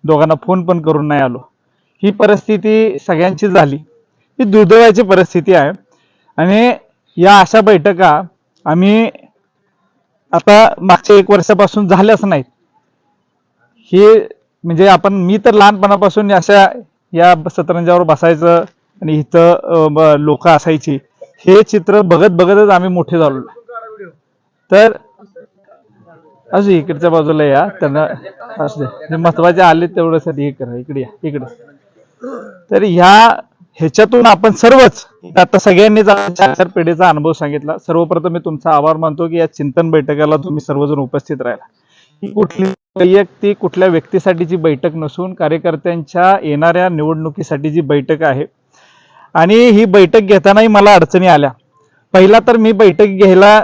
दोघांना फोन पण करून नाही आलो. ही परिस्थिती सगळ्यांची झाली. ही दुर्दैवाची परिस्थिती आहे. आणि या अशा बैठका आम्ही आता मागच्या 1 वर्षापासून झाल्याच नाहीत. हे म्हणजे मी तर लहानपणापासून अशा या सतरंजावर बसायचं आणि इथं लोक असायची, हे चित्र बघत बघतच आम्ही मोठे झालो. तर असं इकडच्या बाजूला या, त्यांना असं महत्वाचे आले तेवढ्यासाठी हे करा, इकडे या, इकडे. तर ह्याच्यातून आपण सर्वच आता सगळ्यांनीच 4 पिढीचा अनुभव सांगितला. सर्वप्रथम मी तुमचा आभार मानतो की या चिंतन बैठकाला तुम्ही सर्वजण उपस्थित राहिला. ही कुठली वैयक्तिक कुठल्या व्यक्तीसाठीची बैठक नसून कार्यकर्त्यांच्या येणाऱ्या निवडणुकीसाठीची बैठक आहे. आणि ही बैठक घेतानाही मला अडचणी आल्या. पहिला तर मी बैठक घ्यायला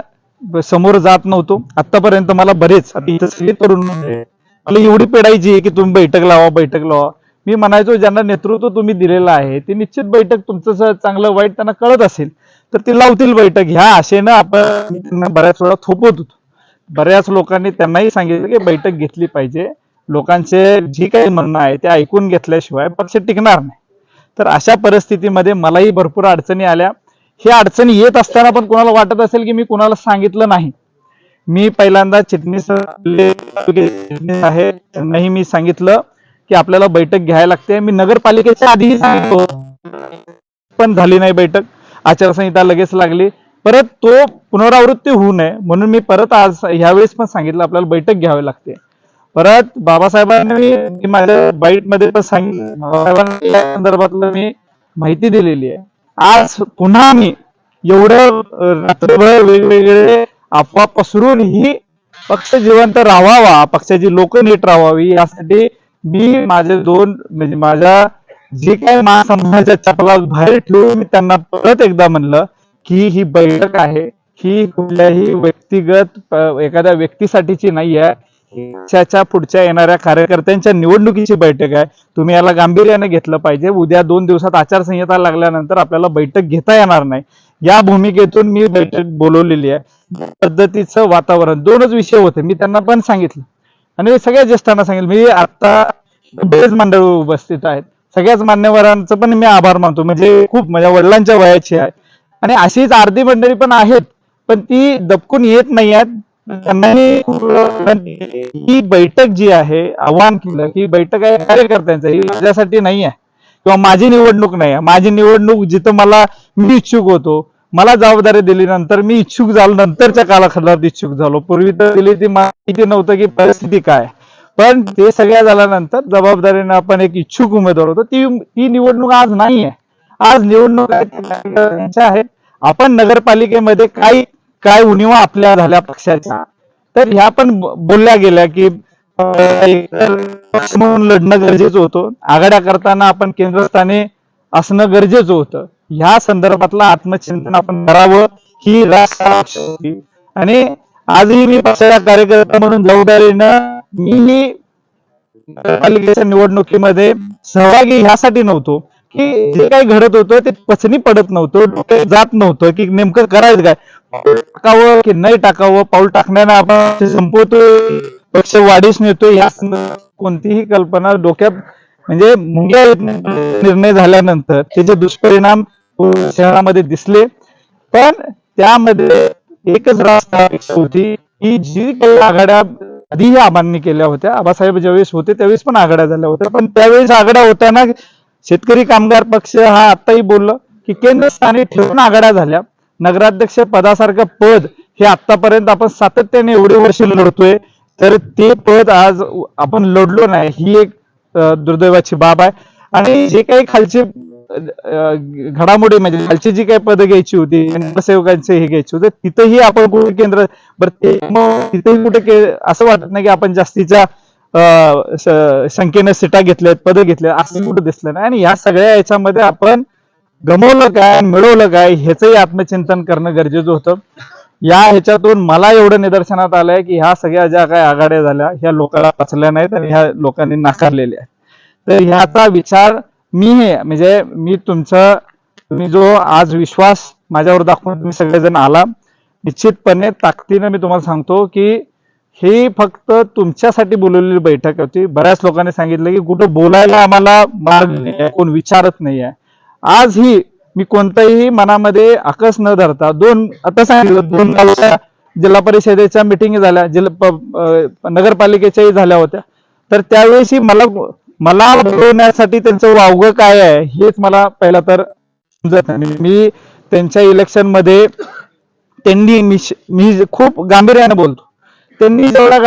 समोर जात नव्हतो. आतापर्यंत मला बरेच तरुण मला एवढी पेडायची की तुम्ही बैठक लावा, बैठक लावा. मी म्हणायचो ज्यांना नेतृत्व तुम्ही दिलेलं आहे ते निश्चित बैठक, तुमचं चांगलं वाईट त्यांना कळत असेल तर ते लावतील बैठक. ह्या आशेनं आपण बऱ्याच वेळा थोपवत होतो. बऱ्याच लोकांनी त्यांनाही सांगितलं की बैठक घेतली पाहिजे, लोकांचे जी काही म्हणणं आहे ते ऐकून घेतल्याशिवाय पक्ष टिकणार नाही. तर अशा परिस्थितीमध्ये मलाही भरपूर अडचणी आल्या. ही अडचणी येत असताना पण कोणाला वाटत असेल की मी कोणाला सांगितलं नाही. मी पहिल्यांदा चिटणीस आहे त्यांनाही मी सांगितलं की आपल्याला बैठक घ्यायला लागते. मी नगरपालिकेच्या आधीही सांगितलं, पण झाली नाही बैठक. आचारसंहिता लगेच लागली. परत तो पुनरावृत्ती होऊ नये म्हणून मी परत आज ह्यावेळेस पण सांगितलं आपल्याला बैठक घ्यावी लागते. परत बाबासाहेबांनी माझ्या बाईटमध्ये पण सांगितलं, बाबासाहेबांना या संदर्भातलं मी माहिती दिलेली आहे. आज पुन्हा मी एवढं रात्रभर वेगवेगळे अफवा पसरून ही पक्ष जिवंत राहावा, पक्षाची लोक नीट राहावी यासाठी मी माझे म्हणजे माझ्या जे काही महासंघाच्या चपला बाहेर ठेवून मी त्यांना परत एकदा म्हणलं की ही बैठक आहे ही कुठल्याही व्यक्तिगत एखाद्या व्यक्तीसाठीची नाही आहे, पक्षाच्या पुढच्या येणाऱ्या कार्यकर्त्यांच्या निवडणुकीची बैठक आहे. तुम्ही याला गांभीर्याने घेतलं पाहिजे. उद्या 2 दिवसात आचारसंहिता लागल्यानंतर आपल्याला बैठक घेता येणार नाही. या भूमिकेतून मी बैठक बोलवलेली आहे. पद्धतीचं वातावरण 2च विषय होते, मी त्यांना पण सांगितलं आणि सगळ्या ज्येष्ठांना सांगितलं. मी आता बरेच मंडळ उपस्थित आहेत, सगळ्याच मान्यवरांचं पण मी आभार मानतो. म्हणजे खूप माझ्या वडिलांच्या वयाची आहे आणि अशीच अर्धी मंडळी पण आहेत, पण ती दबकून येत नाही आहेत. त्यांनाही ही बैठक जी आहे आव्हान केलं की बैठक आहे कार्यकर्त्यांचं, ही माझ्यासाठी नाही आहे किंवा माझी निवडणूक नाही आहे. माझी निवडणूक जिथं मी इच्छुक होतो, मला जबाबदारी दिल्यानंतर मी इच्छुक झालो, नंतरच्या कालखंडात इच्छुक झालो. पूर्वी तर दिली ती माहिती नव्हतं की परिस्थिती काय. पण ते सगळ्या झाल्यानंतर जबाबदारीने आपण एक इच्छुक उमेदवार होतो. ती निवडणूक आज नाही आहे. आज निवडणूक आहे. आपण नगरपालिकेमध्ये काय उणिवा आपल्या झाल्या पक्षाच्या, तर ह्या पण बोलल्या गेल्या की पक्ष म्हणून लढणं गरजेचं होतं, आघाड्या करताना आपण केंद्रस्थानी असणं गरजेचं होतं. ह्या संदर्भातलं आत्मचिंतन आपण करावं ही राष्ट्र. आणि आजही मी पक्षाचा कार्यकर्ता म्हणून जबाबदारीनं मी पालिकेच्या निवडणुकीमध्ये सहभागी ह्यासाठी नव्हतो की जे काही घडत होतं ते पचनी पडत नव्हतं, डोक्यात जात नव्हतं की नेमकं करायचं काय, टाकावं की नाही टाकावं. पाऊल टाकण्याने आपण संपवतोय, पक्ष वाढीस नेतोय, या कोणतीही कल्पना डोक्यात म्हणजे मुंग्या निर्णय झाल्यानंतर त्याचे दुष्परिणाम शहरामध्ये दिसले. पण त्यामध्ये एकच रास्त अपेक्षा होती की जी काही आघाड्या आधीही आबांनी केल्या होत्या, आबासाहेब ज्यावेळेस होते त्यावेळेस पण आघाड्या झाल्या होत्या, पण त्यावेळेस आघाड्या होताना शेतकरी कामगार पक्ष हा आताही बोललं की केंद्रस्थानी ठेवून आघाड्या झाल्या. नगराध्यक्ष पदासारखं पद हे आतापर्यंत आपण सातत्याने एवढे वर्ष लढतोय, तर ते पद आज आपण लढलो नाही, ही एक दुर्दैवाची बाब आहे. आणि जे काही खालचे घडामोडी म्हणजे खालची जी काही पदं घ्यायची होती, नगरसेवकांचे हे घ्यायचे होते, तिथेही आपण कुठे केंद्र तिथेही कुठे असं वाटत नाही की आपण जास्तीच्या संख्येने सीटा घेतल्यात, पदं घेतल्यात, असं कुठं दिसलं नाही. आणि या सगळ्या याच्यामध्ये आपण गमवलं काय मिळवलं काय ह्याचंही आत्मचिंतन करणं गरजेचं होतं. या ह्याच्यातून मला एवढं निदर्शनात आलंय की ह्या सगळ्या ज्या काही आघाड्या झाल्या ह्या लोकांना पचल्या नाहीत आणि ह्या लोकांनी नाकारलेल्या आहेत. तर ह्याचा विचार मी तुम्ही जो आज विश्वास माझ्यावर दाखवून तुम्ही सगळेजण आला, निश्चितपणे ताकदीनं मी तुम्हाला सांगतो की ही फक्त तुमच्यासाठी बोलवलेली बैठक होती. बऱ्याच लोकांनी सांगितलं की कुठं बोलायला आम्हाला मार्ग नाही, कोण विचारत नाहीये. आज ही मी कोणताही मनामध्ये आकस न धरता आता सांगितलं 2 जिल्हा परिषदेच्या मिटिंग झाल्या, नगरपालिकेच्याही झाल्या होत्या. तर त्यावेळेस मला बोलवण्यासाठी त्यांचं वावगं काय आहे हेच मला पहिला तर समजत नाही. मी त्यांच्या इलेक्शन मध्ये मी खूप गांभीर्याने बोलतो. त्यांनी जेवढ्या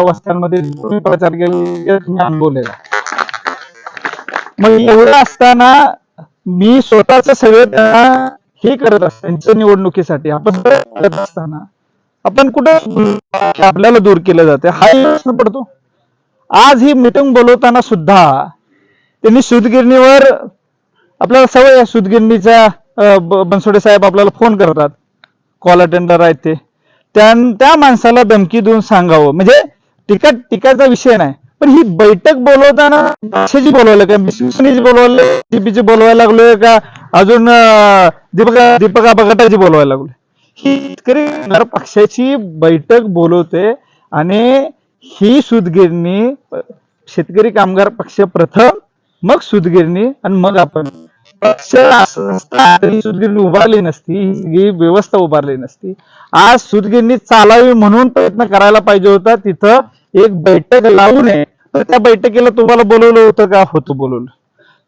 वस्त्यांमध्ये प्रचार केला अनुभवलेला. मग एवढं असताना मी स्वतःच सगळं त्यांना हे करत असतो त्यांच्या निवडणुकीसाठी आपण करत असताना आपण कुठं आपल्याला दूर केलं जाते हाही प्रश्न पडतो. आज ही मीटिंग बोलवताना सुद्धा त्यांनी सूतगिरणीवर आपल्याला सवय आहे, सूतगिरणीच्या बनसोडे साहेब आपल्याला फोन करतात, कॉल अटेंडर आहेत ते, त्या माणसाला धमकी देऊन सांगावं. म्हणजे टीकाचा विषय नाही, पण ही बैठक बोलवताना कशाची बोलवायला का शिवसेनेची बोलवायला टीपीची बोलवायला लागलोय का अजून दीपका बगटाची बोलवायला लागलोय. ही शेतकरी पक्षाची बैठक बोलवते आणि ही सूतगिरणी शेतकरी कामगार पक्ष प्रथम, मग सूतगिरणी आणि मग आपण पक्ष सूतगिरणी उभारली नसती, ही व्यवस्था उभारली नसती. आज सूतगिरणी चालावी म्हणून प्रयत्न करायला पाहिजे होता. तिथं एक बैठक लावू नये, तर त्या बैठकीला तुम्हाला बोलवलं होतं का? होतं बोलवलं.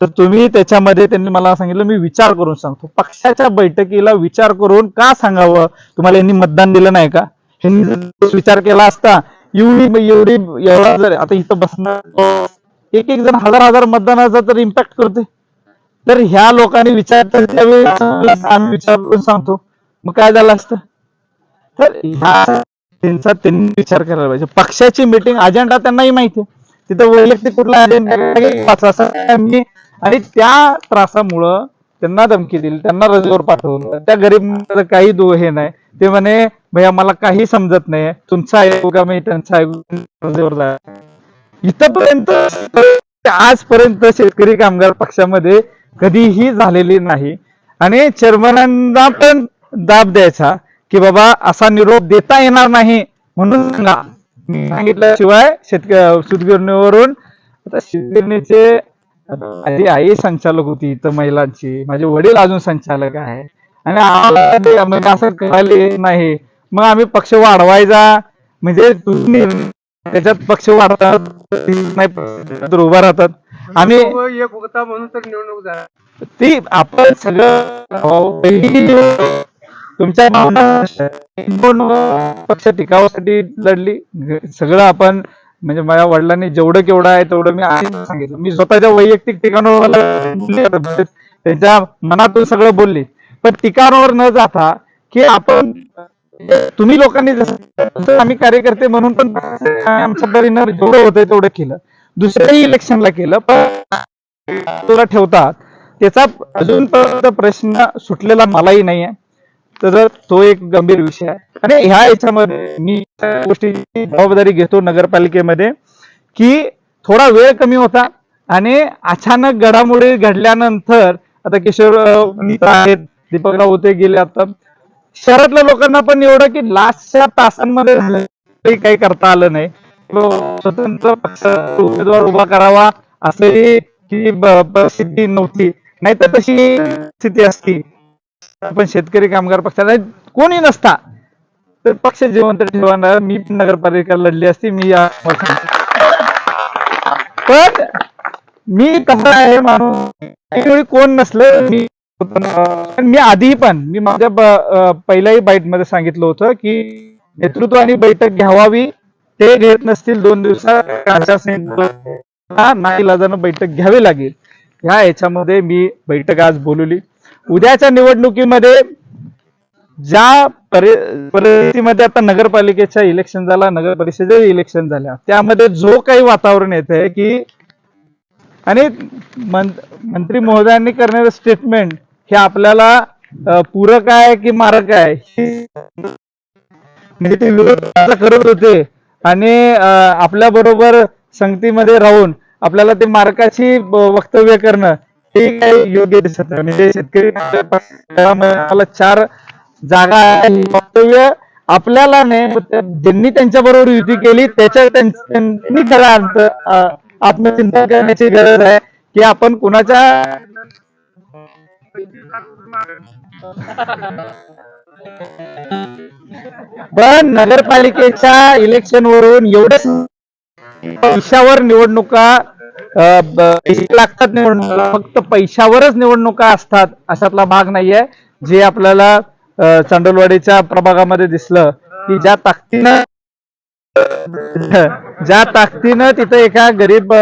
तर तुम्ही त्याच्यामध्ये त्यांनी मला सांगितलं मी विचार करून सांगतो. पक्षाच्या बैठकीला विचार करून का सांगावं? तुम्हाला यांनी मतदान दिलं नाही का? यांनी विचार केला असता एवढा जर आता इथं बसणार एक जण हजार मतदानाचा तर इम्पॅक्ट करते. तर ह्या लोकांनी विचार त्यावेळी आम्ही विचार करून सांगतो, मग काय झालं असतं? तर त्यांचा त्यांनी विचार करायला पाहिजे. पक्षाची मीटिंग अजेंडा त्यांनाही माहिती आहे, तिथं वैयक्तिक कुठला अजेंडा आणि त्या त्रासामुळं त्यांना धमकी दिली, त्यांना रजेवर पाठवलं. त्या गरीब काही हे नाही, ते म्हणे भैया मला काही समजत नाही, तुमचं ऐकू का मी त्यांचं ऐकू रजेवर जा. इथपर्यंत आजपर्यंत शेतकरी कामगार पक्षामध्ये कधीही झालेली नाही. आणि चेअरमनांना पण दाब द्यायचा की बाबा असा निरोप देता येणार नाही म्हणून सांगा. सांगितल्याशिवाय सूतगिरणीवरून आता सूतगिरणीचे माझी आई संचालक होती इथं महिलांची, माझे वडील अजून संचालक आहे आणि असं करायला नाही. मग आम्ही पक्ष वाढवायचा म्हणजे त्याच्यात पक्ष वाढतात नाही उभा राहतात. आम्ही एक होता म्हणून तर निवडणूक झाली ती आपण सगळं तुमच्या पक्ष टिकावासाठी लढली सगळं आपण. म्हणजे माझ्या वडिलांनी जेवढं केवढं आहे तेवढं मी सांगितलं. मी स्वतःच्या वैयक्तिक ठिकाणावर त्यांच्या मनातून सगळं बोलले, पण ठिकाणावर न जाता की आपण तुम्ही लोकांनी जसं आम्ही कार्यकर्ते म्हणून पण आमच्या परीनं जेवढं होतंय तेवढं केलं. दुसऱ्याही इलेक्शनला केलं, पण तुला ठेवतात त्याचा अजूनपर्यंत प्रश्न सुटलेला मलाही नाही आहे. तर तो एक गंभीर विषय आहे. आणि ह्या याच्यामध्ये मी गोष्टीची जबाबदारी घेतो नगरपालिकेमध्ये की थोडा वेळ कमी होता आणि अचानक घडामोडी घडल्यानंतर आता किशोर आहेत, दीपकराव होते गेले, आता शहरातल्या लोकांना पण एवढं की लास्टच्या तासांमध्ये काही करता आलं नाही. स्वतंत्र पक्ष उमेदवार उभा करावा असंही की परिस्थिती नव्हती, नाही तर तशी स्थिती असती पण शेतकरी कामगार पक्षाला कोणी नसता तर पक्ष जिवंत ठेवणार. मी नगरपालिका लढली असती मी पण मी कसं आहे माणूस कोण नसलं मी आधी पण मी माझ्या पहिल्याही बाईट मध्ये सांगितलं होतं की नेतृत्व आणि बैठक घ्यावावी, ते घेत नसतील 2 दिवसात नाईलाजानं बैठक घ्यावी लागेल. ह्या याच्यामध्ये मी बैठक आज बोलवली. उद्याच्या निवडणुकीमध्ये ज्या परिस्थितीमध्ये आता नगरपालिकेच्या इलेक्शन झाला, नगर परिषदेचे इलेक्शन झाल्या, त्यामध्ये जो काही वातावरण येत आहे की आणि मंत्री महोदयांनी करणारे स्टेटमेंट हे आपल्याला पूरक आहे की मारक आहे म्हणजे ते विरोध करत होते आणि आपल्या बरोबर संगतीमध्ये राहून आपल्याला ते मार्काची वक्तव्य करणं हे काही योग्य दिसत नाही. म्हणजे शेतकरी मला 4 जागा वक्तव्य आपल्याला नाही, ज्यांनी त्यांच्या बरोबर युती केली त्यांनी खरा अर्थ आत्मचिंतन करण्याची गरज आहे की आपण कुणाच्या पण नगरपालिकेच्या इलेक्शन वरून एवढं पैशावर निवडणुका लागतात, निवडणुका फक्त पैशावरच निवडणुका असतात अशातला भाग नाहीये. जे आपल्याला चांडोलवाडीच्या प्रभागामध्ये दिसलं की ज्या ताकदीनं तिथे एका गरीब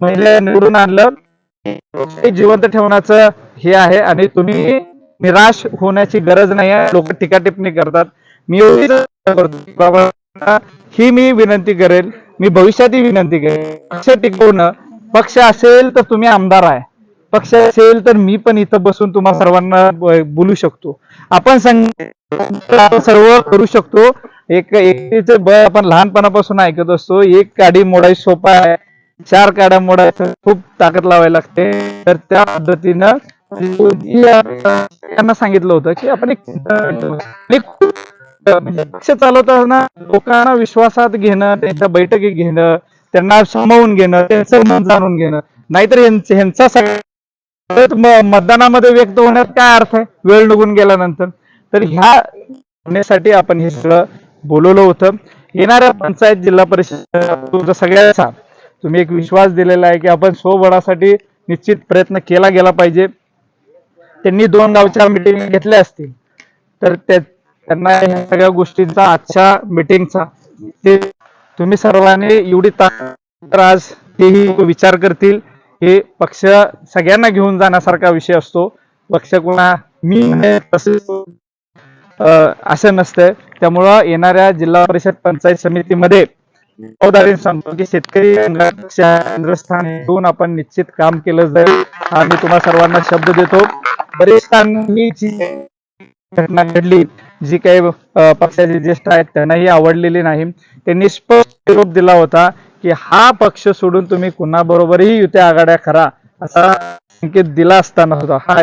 महिला निवडून आणलं, जिवंत ठेवण्याचं हे आहे. आणि तुम्ही निराश होण्याची गरज नाही आहे. लोक टीका टिप्पणी करतात, मी ही मी विनंती करेल, मी भविष्यातही विनंती करेल, पक्ष टिकवणं, पक्ष असेल तर तुम्ही आमदार आहे, पक्ष असेल तर मी पण इथं बसून तुम्हा सर्वांना बोलू शकतो, आपण सर्व करू शकतो. एक एकटीचं बळ आपण लहानपणापासून ऐकत असतो, एक काडी मोडाय सोपा आहे, 4 काड्या मोडायचं खूप ताकद लावायला लागते. तर त्या पद्धतीनं त्यांना सांगितलं होतं की आपण पक्ष चालवताना लोकांना विश्वासात घेणं, त्यांच्या बैठकी घेणं, त्यांना सामावून घेणं, त्यांचं मन जाणून घेणं, नाहीतर ह्यांचा सगळं मतदानामध्ये व्यक्त होण्यात काय अर्थ आहे वेळ निघून गेल्यानंतर. तर ह्या होण्यासाठी आपण हे सगळं बोलवलं होतं. येणाऱ्या पंचायत जिल्हा परिषद सगळ्यांचा तुम्ही एक विश्वास दिलेला आहे की आपण स्वबळासाठी निश्चित प्रयत्न केला गेला पाहिजे. त्यांनी 2 गावच्या मीटिंग घेतल्या असतील तर त्यांना ह्या सगळ्या गोष्टींचा आजच्या मीटिंगचा ते तुम्ही सर्वांनी एवढी ताकद आज तेही विचार करतील. हे पक्ष सगळ्यांना घेऊन जाण्यासारखा विषय असतो, पक्ष कोणा मी असं नसतं. त्यामुळं येणाऱ्या जिल्हा परिषद पंचायत समितीमध्ये जबाबदारी सांगतो की शेतकरी केंद्रस्थान घेऊन आपण निश्चित काम केलं जाईल. आम्ही तुम्हाला सर्वांना शब्द देतो. बरेच घटना घडली जी काही पक्षाचे ज्येष्ठ आहेत त्यांनाही आवडलेली नाही. त्यांनी स्पष्ट निरोप दिला होता की हा पक्ष सोडून तुम्ही कुणाबरोबरही युती आघाड्या करा असा संकेत दिला असताना होता. हा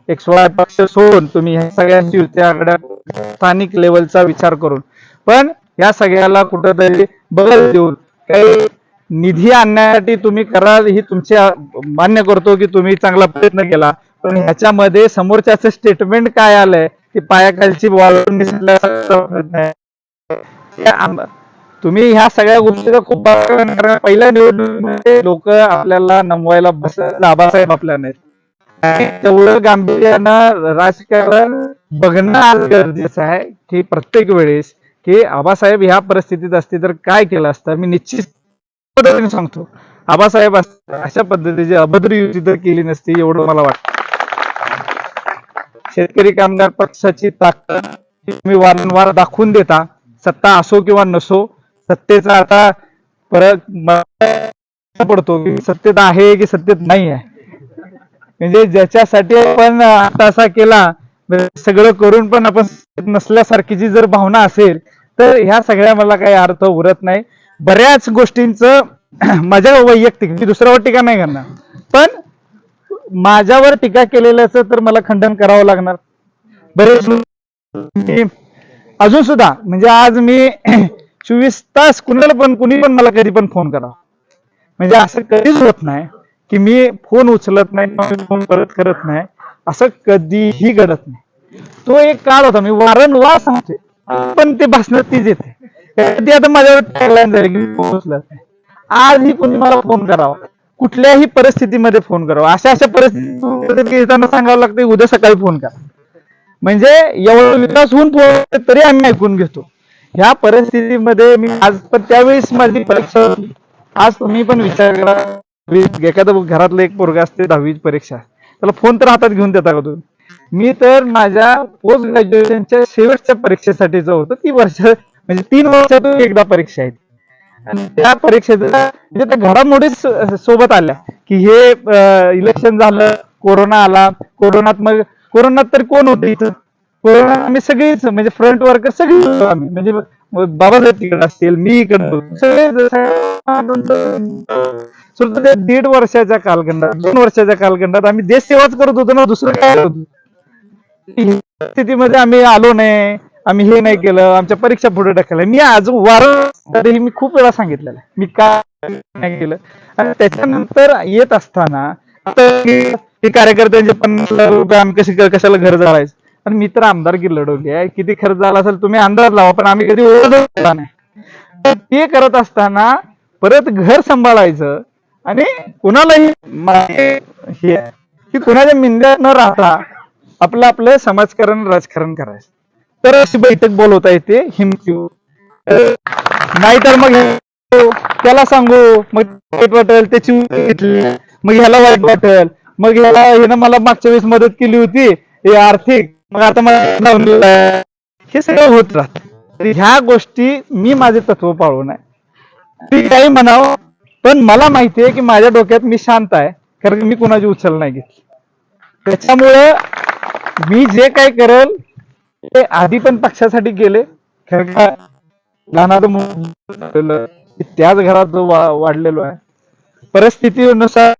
एक सोळा पक्ष सोडून तुम्ही ह्या सगळ्यांची युती आघाड्या स्थानिक लेवलचा विचार करून, पण या सगळ्याला कुठंतरी बगल देऊन काही निधी आणण्यासाठी तुम्ही कराल ही तुमची मान्य करतो की तुम्ही चांगला प्रयत्न केला, पण ह्याच्यामध्ये समोरच्याचं स्टेटमेंट काय आलंय की पायाखालची वाळून तुम्ही ह्या सगळ्या गोष्टीचा खूप पहिल्या निवडणुकीमध्ये लोक आपल्याला नमवायला बसले आबासाहेब आपल्या नाहीत. तेवढं गांभीर्यानं राजकारण बघणं गरजेचं आहे की प्रत्येक वेळेस की आबासाहेब ह्या परिस्थितीत असते तर काय केलं असतं. मी निश्चित सांगतो आबासाहेब अशा पद्धतीची अभद्र युती तर केली नसती एवढं मला वाटतं. शेतकरी कामगार पक्षाची ताकद तुम्ही वारंवार दाखवून देता, सत्ता असो किंवा नसो. सत्तेचा आता फरक पडतो की सत्तेत आहे की सत्तेत नाही आहे. म्हणजे ज्याच्यासाठी आपण असा केला सगळं करून पण आपण नसल्यासारखीची जर भावना असेल तर ह्या सगळ्या मला काही अर्थ उरत नाही. बऱ्याच गोष्टींचं माझ्या वैयक्तिक मी दुसऱ्यावर टीका नाही करणार, पण माझ्यावर टीका केलेल्याचं तर मला खंडन करावं लागणार. बरेच अजून सुद्धा म्हणजे आज मी 24 तास कुणी पण मला कधी पण फोन करा, म्हणजे असं कधीच होत नाही की मी फोन उचलत नाही, फोन करत नाही, असं कधीही घडत नाही. तो एक काळ होता, मी वारंवार सांगते पण ते भाषणात तीच येते. कधी आता माझ्यावर टॅगलाईन झाली की फोन उचलत नाही. आजही कोणी मला फोन करावा, कुठल्याही परिस्थितीमध्ये फोन करावा, अशा परिस्थितीत सांगावं लागतं उद्या सकाळी फोन करा. म्हणजे एवढा विकास होऊन फोन तरी आम्ही ऐकून घेतो. ह्या परिस्थितीमध्ये मी आज पण त्यावेळेस माझी परीक्षा होती. आज तुम्ही पण विचार करा, एखादं घरातलं एक पोरगा असते 10वी परीक्षा, त्याला फोन तर हातात घेऊन देता का तुम्ही? मी तर माझ्या पोस्ट ग्रॅज्युएशनच्या शेवटच्या परीक्षेसाठीच होतो. ती वर्ष म्हणजे 3 वर्षातून एकदा परीक्षा आहे आणि त्या परीक्षेचा म्हणजे त्या घडामोडी सोबत आल्या की हे इलेक्शन झालं, कोरोना आला. कोरोनात तर कोण होते इथं? कोरोना आम्ही सगळेच म्हणजे फ्रंट वर्कर सगळे आम्ही, म्हणजे बाबासाहेब तिकडे असतील, मी इकडे सगळे 1.5 वर्षाच्या कालखंडात 2 वर्षाच्या कालखंडात आम्ही देश सेवाच करत होतो ना, दुसरं काय होतं. स्थितीमध्ये आम्ही आलो नाही, आम्ही हे नाही केलं, आमच्या परीक्षा पुढे ढकलल्या. मी अजून वारंवार मी खूप वेळा सांगितलेलं मी का नाही केलं. आणि त्याच्यानंतर येत असताना आता हे कार्यकर्त्यांचे 50 रुपये आम्ही कशाला घर जाळायचं. आणि मी तर आमदारकी लढवली आहे, किती खर्च झाला असेल तुम्ही अंदाज लावा, पण आम्ही कधी ओळखला नाही. ते करत असताना परत घर सांभाळायचं आणि कुणालाही हे की कुणाच्या मिंद्यात न राहता आपलं आपलं समाजकारण राजकारण करायचं. तर अशी बैठक बोलवता येते हिमती. नाहीतर मग त्याला सांगू मग वाईट वाटेल, त्याची घेतली मग ह्याला वाईट वाटेल, मग ह्याला हिनं मला मागच्या वेळेस मदत केली होती हे आर्थिक, मग आता मला हे सगळं होत राहत. ह्या गोष्टी मी माझे तत्व पाळून आहे. ती काही म्हणावं, पण मला माहिती आहे की माझ्या डोक्यात मी शांत आहे, कारण मी कुणाची उचल नाही घेतली. त्याच्यामुळे मी जे काय करेल ते आधी पण पक्षासाठी केले, कारण का लहानाचं त्याच घरात वाढलेलो आहे. परिस्थितीनुसार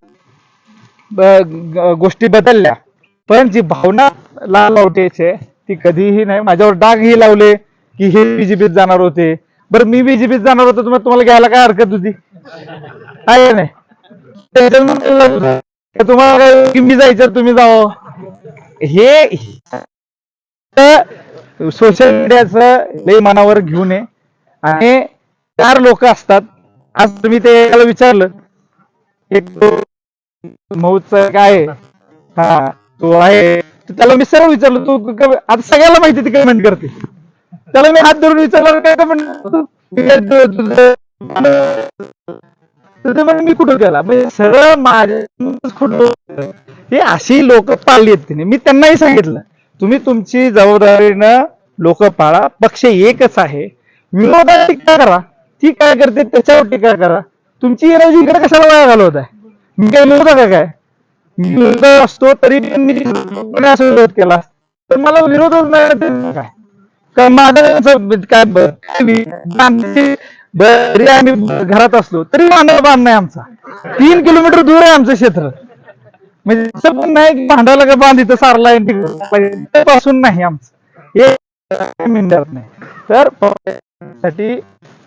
गोष्टी बदलल्या, पण जी भावना लाल लावटेचे ती कधीही नाही. माझ्यावर डागही लावले की हे बीजेपीत जाणार होते. बरं मी बीजेपीत जाणार होतो, तुम्हाला घ्यायला काय हरकत होती? आहे नाही तुम्हाला काय मी जायचं तुम्ही जावं. हे सोशल मीडियाचं लई मनावर घेऊ नये. आणि 4 लोक असतात. आज तुम्ही ते एकाला विचारलं एक मौच काय हा तो आहे, त्याला मी सरळ विचारलं तू आता सगळ्याला माहिती ती कमेंट करते, त्याला मी हात धरून विचारलं काय कमेंट मी कुठं केला, म्हणजे सरळ माझ्या हे अशी लोक पाळली आहेत तिने. मी त्यांनाही सांगितलं तुम्ही तुमची जबाबदारीनं लोक पाळा, पक्ष एकच आहे. विरोधात टीका करा, ती काय करते त्याच्यावर टीका करा. तुमची एनर्जी इकडे कशाला वाया घालवत आहे? मी काय विरोध काय मी विरोध असतो तरी मी असं विरोध केला तर मला विरोधच नाही काय माझं काय बरी आम्ही घरात असलो तरी मानव बांध नाही आमचा. 3 किलोमीटर दूर आहे आमचं क्षेत्र, म्हणजे असं पण नाही भांडायला का बांध इथं सारला पासून नाही आमचं हे मिळत नाही. तर साठी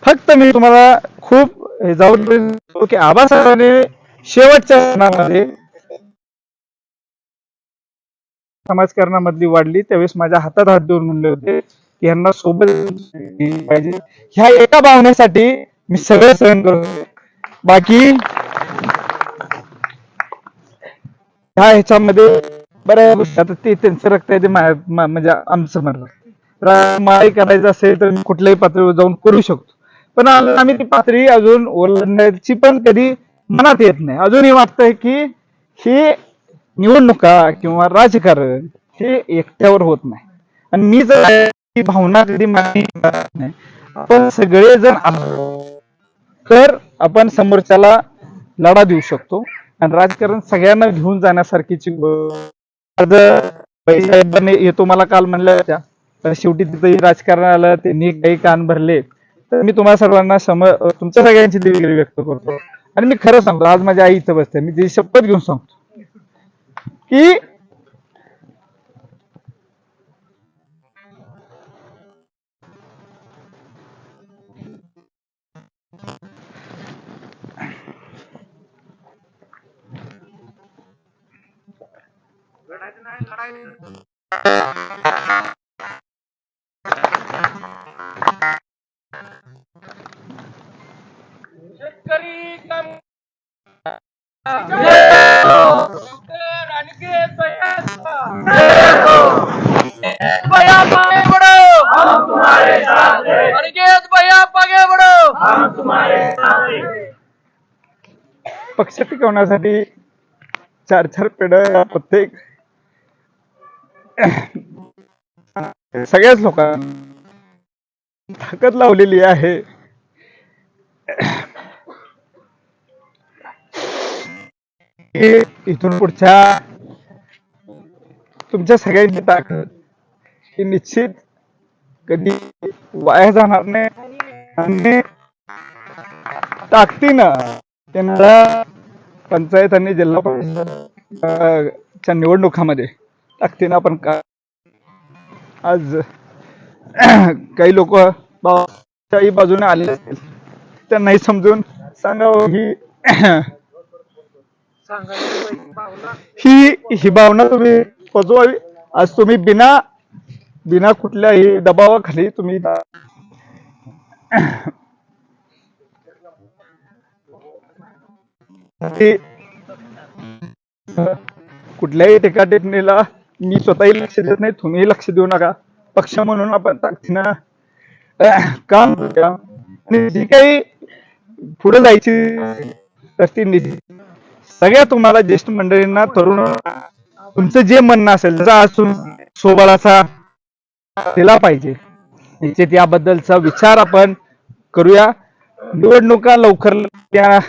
फक्त मी तुम्हाला खूप जबाबदारी की आबासाहेबांनी शेवटच्या क्षणामध्ये समाजकारणामधली वाढली त्यावेळेस माझ्या हातात हात देऊन म्हणले होते की यांना सोबत पाहिजे. ह्या एका भावनेसाठी मी सगळं सहन करतो. बाकी ह्याच्यामध्ये बऱ्या गोष्टी आता ते त्यांचं रक्त आहे ते म्हणजे आमचं म्हणलं माई करायचं असेल तर मी कुठल्याही पातळीवर जाऊन करू शकतो, पण आम्ही ती पातळी अजून ओलांडण्याची पण कधी मनात येत नाही. अजूनही वाटतंय की हे निवडणुका किंवा राजकारण हे एकट्यावर होत नाही. आणि मी जर ही भावना कधी नाही, आपण सगळेजण तर आपण समोरच्याला लढा देऊ शकतो. आणि राजकारण सगळ्यांना घेऊन जाण्यासारखीची साहेबांनी येतो मला काल म्हणल्या होत्या, तर शेवटी तिथंही राजकारण आलं, त्यांनी काही कान भरले. तर मी तुम्हाला सर्वांना तुमच्या सगळ्यांची दिलगिरी व्यक्त करतो. आणि मी खरं सांगतो, आज माझ्या आई इथं बसते, मी ती शपथ घेऊन सांगतो की शेतकरी पक्ष टिकवण्यासाठी 4 पिढ्या प्रत्येक सगळ्याच लोकांना ताकद लावलेली आहे. इथून पुढच्या तुमच्या सगळ्यांची ताकद ही निश्चित कधी वाया जाणार नाही. आणि ताकदीनं त्यांना पंचायत आणि जिल्हा परिषदच्या निवडणुकामध्ये ताकदीनं आपण आज काही लोक बाजूने आले असतील, त्यांनाही समजून सांगावं ही ही ही भावना तुम्ही पोचवावी. आज तुम्ही बिना बिना कुठल्याही दबावाखाली तुम्ही कुठल्याही टीकाटिप्पणीला मी स्वतःही लक्ष देत नाही, तुम्हीही लक्ष देऊ नका. पक्ष म्हणून आपण ताकदीनं काम करूया आणि जी काही पुढे जायची तर ती निधी सगळ्या तुम्हाला ज्येष्ठ मंडळींना, तरुण, तुमचं जे म्हणणं असेल त्याचा आज सोबळाचा दिला पाहिजे निश्चित याबद्दलचा विचार आपण करूया. निवडणुका लवकर त्या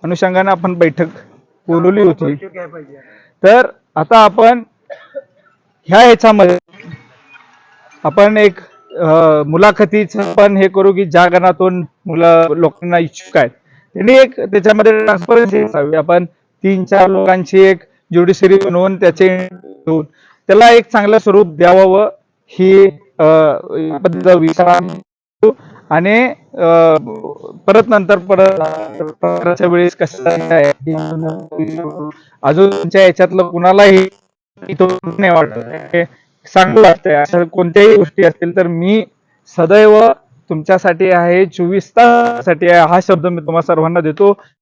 अनुषंगाने आपण बैठक बोलवली होती. तर आता आपण ह्याच्यामध्ये आपण एक मुलाखतीचं पण हे करू की ज्या गणातून मुलं लोकांना इच्छुक आहेत त्यांनी एक त्याच्यामध्ये ट्रान्सपरन्सी असावी. आपण 3-4 लोकांची एक ज्युडिशरी बनवून त्याला एक चांगलं स्वरूप द्यावं ही विचार आणि परत नंतर परतच्या वेळेस कसं अजून तुमच्या याच्यातलं कुणालाही नाही वाटत चांगलं वाटतंय अशा कोणत्याही गोष्टी असतील तर मी सदैव तुमच्यासाठी आहे, 24 तासासाठी आहे हा शब्द मी तुम्हाला सर्वांना देतो.